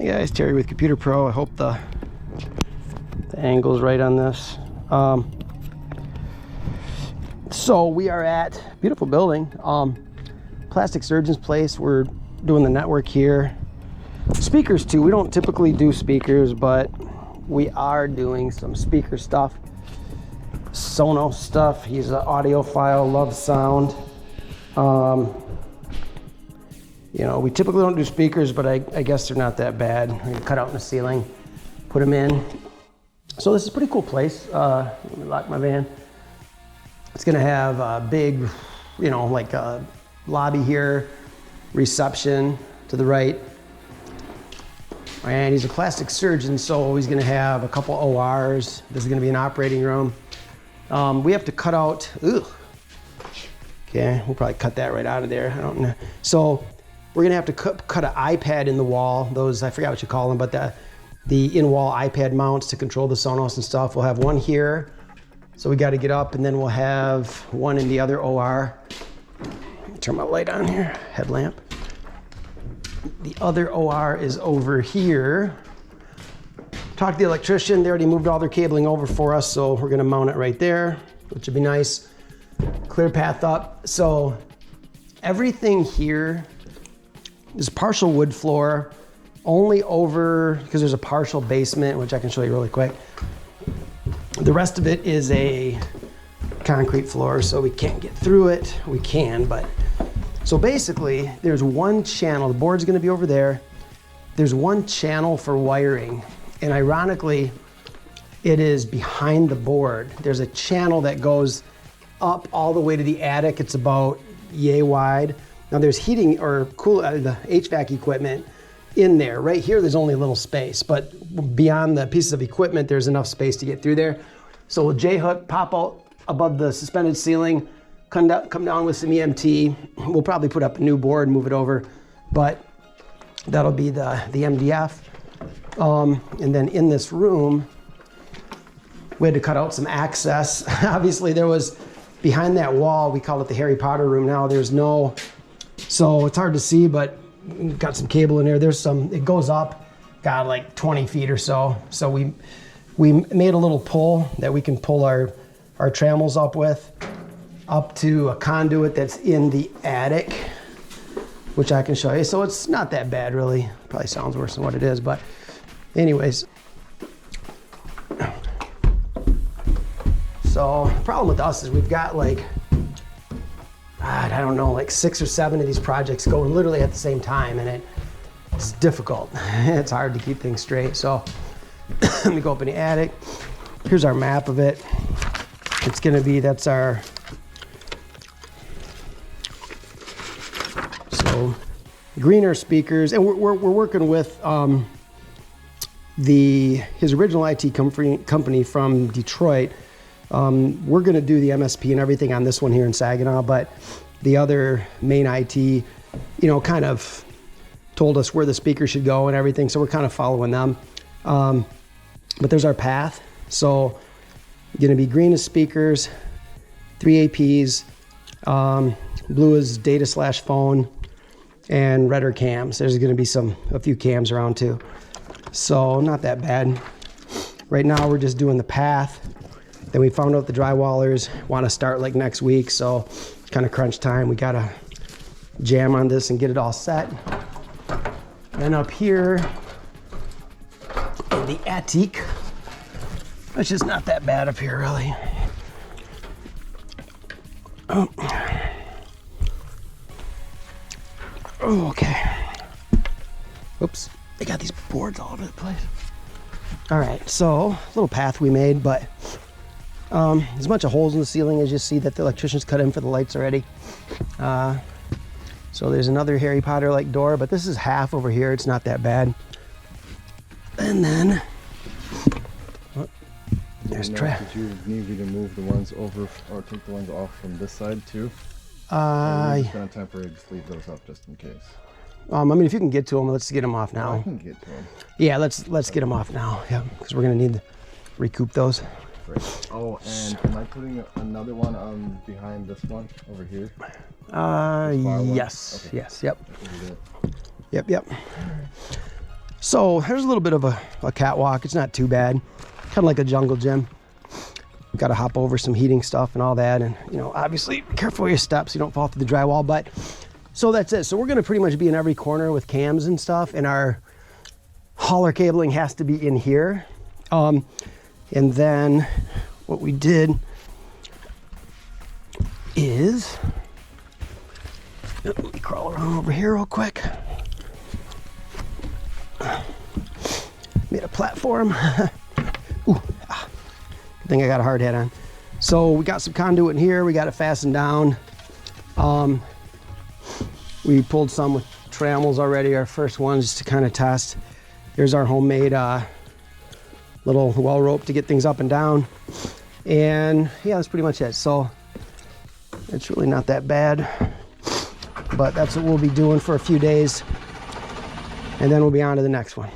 Hey guys, Terry with Computer Pro. I hope the angle's right on this. So we are at beautiful building, plastic surgeon's place. We're doing the network here. Speakers too. We don't typically do speakers, but we are doing some speaker stuff, Sonos stuff. He's an audiophile, loves sound. You know, we typically don't do speakers, but I guess they're not that bad. We're gonna cut out in the ceiling, put them in. So this is a pretty cool place. Let me lock my van. It's gonna have a big, you know, like a lobby here, reception to the right. And he's a plastic surgeon, so he's gonna have a couple ORs. This is gonna be an operating room. We have to cut out, okay, we'll probably cut that right out of there. I don't know. So we're gonna have to cut an iPad in the wall. Those, I forgot what you call them, but the in-wall iPad mounts to control the Sonos and stuff. We'll have one here. So we gotta get up, and then we'll have one in the other OR. Let me turn my light on here, headlamp. The other OR is over here. Talked to the electrician, they already moved all their cabling over for us, so we're gonna mount it right there, which would be nice. Clear path up. So everything here is partial wood floor, only over, because there's a partial basement, which I can show you really quick. The rest of it is a concrete floor, so we can't get through it. We can, but. So basically, there's one channel, the board's gonna be over there. There's one channel for wiring, and ironically, it is behind the board. There's a channel that goes up all the way to the attic. It's about yay wide. Now there's heating or the HVAC equipment in there. Right here, there's only a little space, but beyond the pieces of equipment, there's enough space to get through there. So we'll J-hook, pop out above the suspended ceiling, come down with some EMT. We'll probably put up a new board, move it over, but that'll be the MDF. And then in this room, we had to cut out some access. Obviously there was, behind that wall, we call it the Harry Potter room now, there's no, so it's hard to see, but got some cable in there. There's some, it goes up, got like 20 feet or so. So we made a little pull that we can pull our trammels up with, up to a conduit that's in the attic, which I can show you. So it's not that bad really. Probably sounds worse than what it is, but anyways. So the problem with us is we've got like, I don't know, like 6 or 7 of these projects going literally at the same time, and it's difficult. It's hard to keep things straight. So let me go up in the attic. Here's our map of it. It's gonna be, that's our, so greener speakers, and we're working with his original IT company from Detroit. We're gonna do the MSP and everything on this one here in Saginaw, but the other main IT, you know, kind of told us where the speaker should go and everything, so we're kind of following them. But there's our path. So gonna be green is speakers, 3 APs, blue is data / phone, and red are cams. There's gonna be a few cams around too. So not that bad. Right now we're just doing the path. Then we found out the drywallers want to start like next week, so kind of crunch time. We gotta jam on this and get it all set. And up here, in the attique, which is not that bad up here really. Oh, okay. Oops, they got these boards all over the place. All right, so little path we made, but there's a bunch of holes in the ceiling, as you see that the electricians cut in for the lights already. So there's another Harry Potter-like door, but this is half over here. It's not that bad. And then, there's trash. Did you need me to move the ones over or take the ones off from this side too? We're just gonna temporarily just leave those up just in case. I mean, if you can get to them, let's get them off now. I can get to them. Yeah, let's get them off now. Yeah, because we're gonna need to recoup those. Great. Oh, and am I putting another one behind this one over here? Yes. Okay. Yes. Yep. Yep. So there's a little bit of a catwalk. It's not too bad. Kind of like a jungle gym. Got to hop over some heating stuff and all that. And, you know, obviously be careful with your steps. You don't fall through the drywall. But so that's it. So we're going to pretty much be in every corner with cams and stuff. And our hauler cabling has to be in here. And then what we did is, let me crawl around over here real quick. Made a platform. Ooh, I think I got a hard hat on. So we got some conduit in here. We got it fastened down. We pulled some with trammels already, our first ones, just to kind of test. Here's our homemade little well rope to get things up and down. And yeah, that's pretty much it. So it's really not that bad, but that's what we'll be doing for a few days. And then we'll be on to the next one.